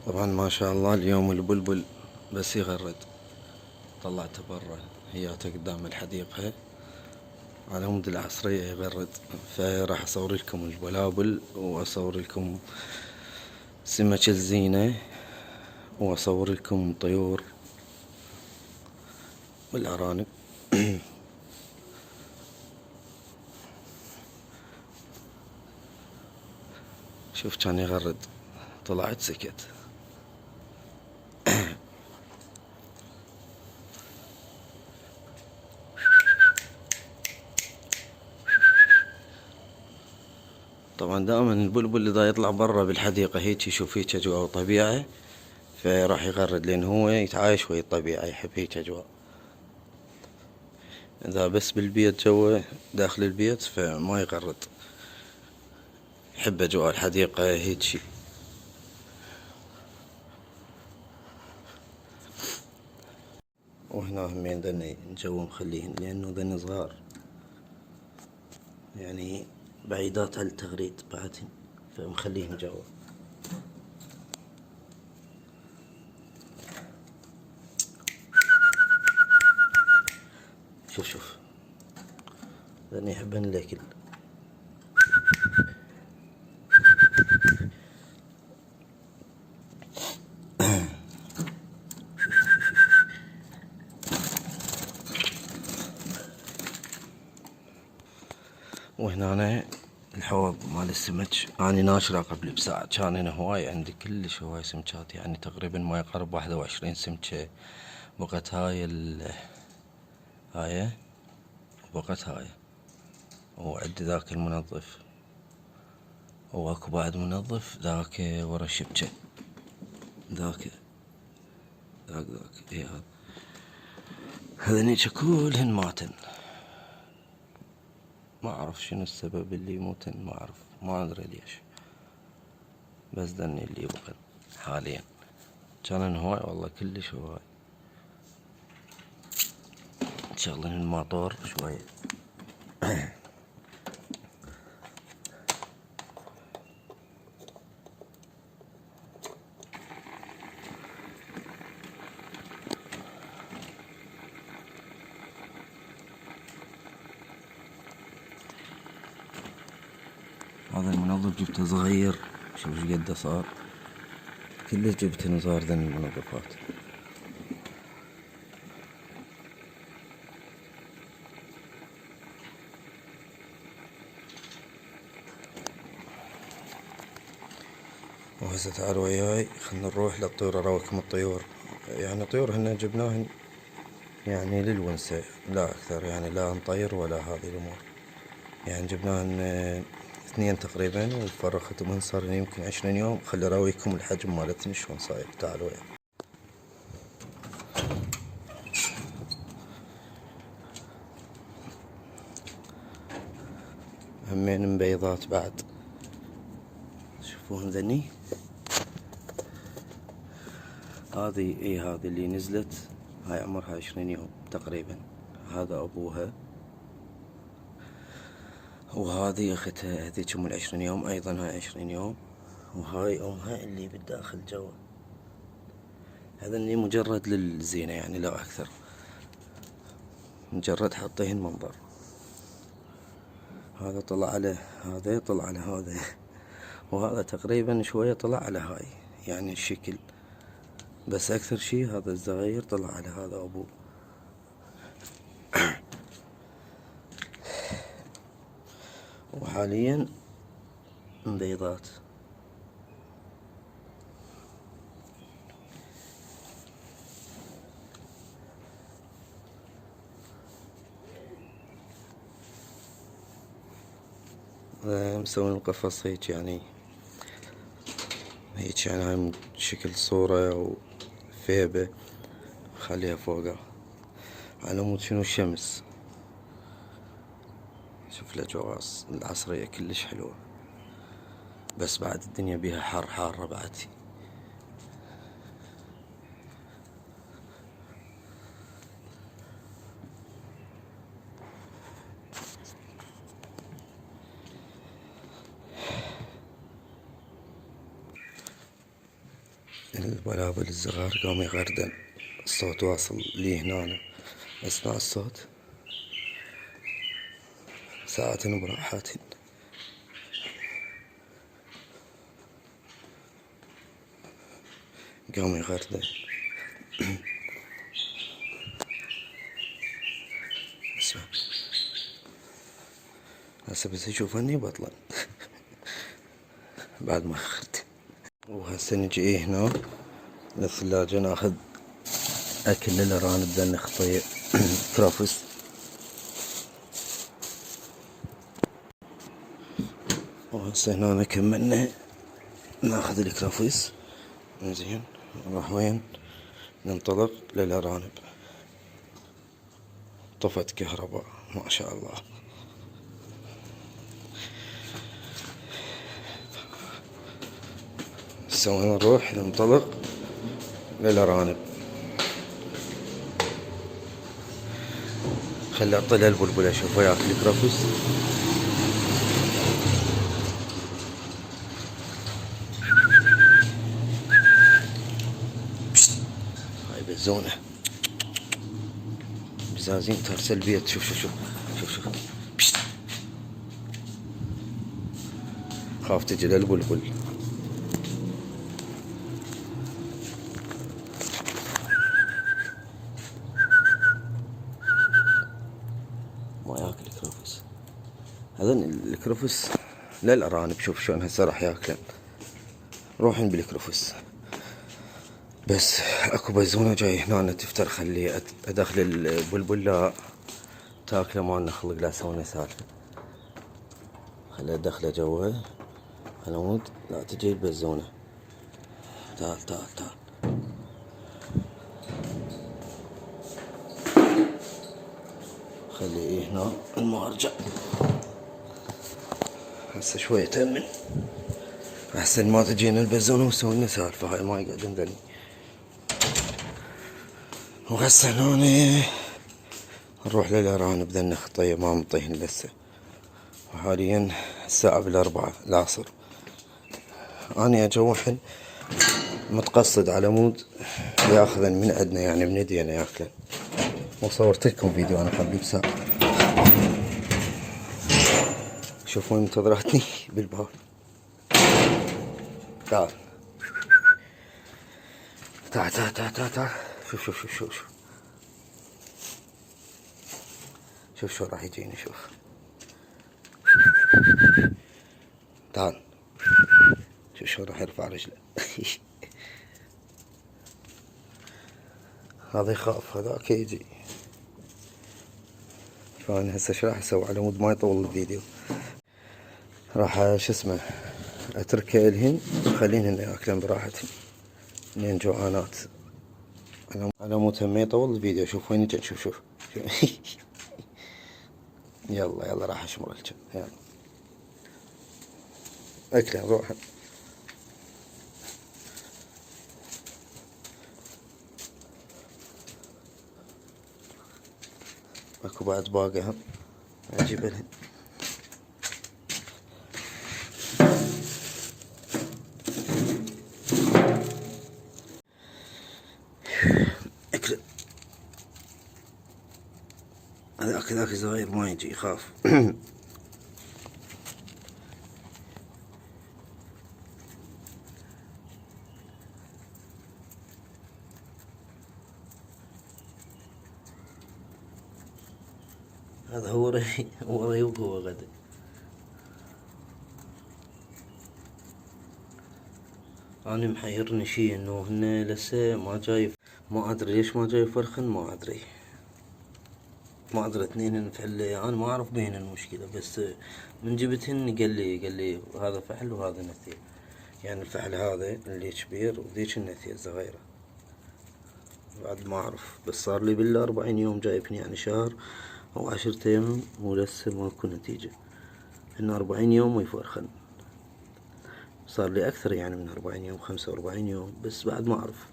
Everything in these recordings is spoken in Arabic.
طبعا ما شاء الله اليوم البلبل بس يغرد. طلعته برا هياته قدام الحديقة على مود العصرية يغرد. فراح اصور لكم البلابل واصور لكم سمك الزينة واصور لكم طيور والارانب. شوف كان يغرد، طلعت سكت. طبعا دائما البلبل اذا يطلع برا بالحديقة هيك يشوف هيك اجواء وطبيعة فراح يغرد، لان هو يتعايش ويا الطبيعة، يحب هيك اجواء. اذا بس بالبيت جوا داخل البيت فما يغرد، يحب اجواء الحديقة هيك شي. وهنا همين ذني جو مخليهن لانه ذني صغار، يعني بعيدات عن التغريد بعدهن، فمخليهن جوا. شوف ذني يحبن الاكل. وهنا الحوض مال السمك اني ناشره قبل بساعة، كان هنا هواي عندي كلش هواي سمكات، يعني تقريبا ما يقرب 21 سمكة. بقت هاي بقت هاي، وعندي ذاك المنظف، واكو بعد منظف ذاك ورا الشبكة، ذاك اي هذا. هذني كلهن ماتن، ما اعرف شنو السبب اللي يموتن، ما اعرف، ما ادري ليش، بس ذني اللي يبقن حاليا. كانن هواي والله كلش هواي. ان شاء الله الماطور شوية. هذا المنظف جبته صغير، شوف ايش قده صار، كلش جبتهن صغار ذن المنظفات. وهسه تعالوا وياي خلنا نروح للطيور اراوكم الطيور. يعني طيور هن جبناهن يعني للونسة لا اكثر، يعني لا نطير ولا هذه الامور. يعني جبناهن اثنين تقريبا وفرختهم صار يمكن 20 يوم. خلي اراويكم الحجم مالتهن شلون صاير. تعالوا وياي. همين مبيضات بعد، شوفوهم ذني. هذه هذه اللي نزلت، هاي عمرها 20 يوم تقريبا. هذا ابوها، وهذه اختها هذيك ام 20 يوم ايضا، هاي 20 يوم. وهاي امها اللي بالداخل جوا. هذا اللي مجرد للزينة يعني لا اكثر، مجرد حاطيهن منظر. هذا طلع على هذا، طلع على هذا، وهذا تقريبا شوية طلع على هاي، يعني الشكل. بس اكثر شي هذا الصغير طلع على هذا ابوه. وحاليا بيضات. مسوين القفص هيك يعني، هيك يعني هاي شكل صورة او فيبة خليها فوقها على مود شنو الشمس. شوف الاجواء العصرية كلش حلوة، بس بعد الدنيا بيها حارة بعد. البلابل الصغار قام يغردن، الصوت واصل لي هنا، أسمع الصوت ساعة براحات. قام يغردن. اسمع هسه بس يشوفني بطلع بعد ما أخرت. وهسه نجي هنا للثلاجة ناخذ أكل للأرانب ذا نخطي كرفس. وهسه هنا كملنا ناخذ الكرفس. زين نروح وين؟ ننطلق للأرانب. طفت كهرباء ما شاء الله. هسه نروح ننطلق للأرانب. خلي اعطي البلبل اشوفه ياكل كرفس. هاي بزونة بزازين ترسل البيت. شوف شوف شوف شوف شوف. خاف تجي للبلبل. ما ياكل كرفس هذا الكرفس للأرانب. شوف شلون هسه راح ياكلن. روحن بالكرفس. بس اكو بزونة جاي هنا تفتر. خلي ادخل البلبل لا تاكله ما لنا خلق لا سوينا سالفة. خلي ادخله جوا على مود لا تجي البزونة. تعال تعال تعال. خليه هنا الماء ارجع. هسه شوية تأمن احسن ما تجينا البزونة وسوينا سالفة. هاي ما يقعد ندني. وهسه هنا نروح للأرانب ذا النخطية ما مطيهن لسه. وحاليا الساعة بالأربعة العصر. أنا أجوحن متقصد على مود ياخذن من عندنا يعني من يدينا ياكلن. وصورت لكم فيديو أنا قبل بساعة. شوفوا انتظرتني بالباب. تعال تعال تعال تعال تعال تعال. شوف شوف شوف شوف شوف شوف شو راح يجيني. شوف تعال شوف شو راح يرفع رجله. هذا يخاف هذاك يجي. فأنا هسه شو راح اسوي على مود ما يطول الفيديو. راح شو اسمه اتركه الهن خليهن ياكلن براحتهم لين جوعانات على مود ما يطول الفيديو. شوف وين يجي. شوف شوف يلا يلا راح اشمر الجن. يلا اكلن روحن. اكو بعد باقي هم اجيب لهن. اكل هذاك صغير ما يجي يخاف. هذا هو ري وهو غدا. أنا محيرني شي إنه هن لسه ما جاي. ما أدري ليش ما جاي فرخن. ما أدري اثنين فعل. أنا ما أعرف بين المشكلة. بس من جبتهن قال لي هذا فحل وهذا نثير. يعني الفحل هذا اللي كبير وذيك النثير صغيرة. بعد ما أعرف. بس صار لي بال40 يوم جايبني يعني شهر أو 10 أيام ولسه ماكو نتيجة. إن 40 يوم ويفرخن. صار لي أكثر يعني من 40 يوم 45 يوم. بس بعد ما أعرف.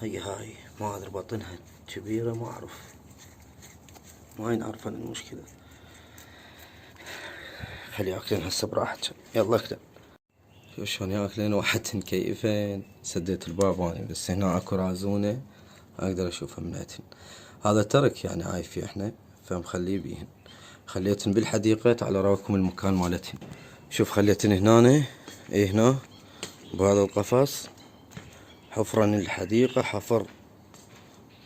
هاي ما أدري بطنها كبيرة ما أعرف. ما ينعرف عن المشكلة. خلي ياكلن هسه براحتهم. يلا اكلن. شلون ياكلين واحد مكيفين. سديت الباب اني بس هنا اكو رازونة اقدر اشوفها مناتن. هذا ترك يعني عايف فيه احنا فمخليه بيهن. خليتن بالحديقة على راكم المكان مالتهن. شوف خليتن هنا ايه هنا بهذا القفص حفرن الحديقة حفر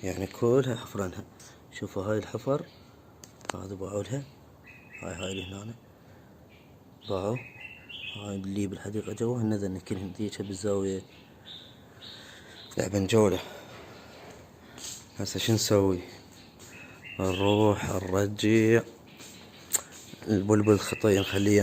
يعني كلها حفرنها. شوفوا هاي الحفر هذا باعولها هاي اللي هنا باعوا هاي اللي بالحديقة جوا هنذن كلهن ذيك بالزاوية. لعبة جولة. هسه شو نسوي؟ نروح نرجع البلبل خطية نخليه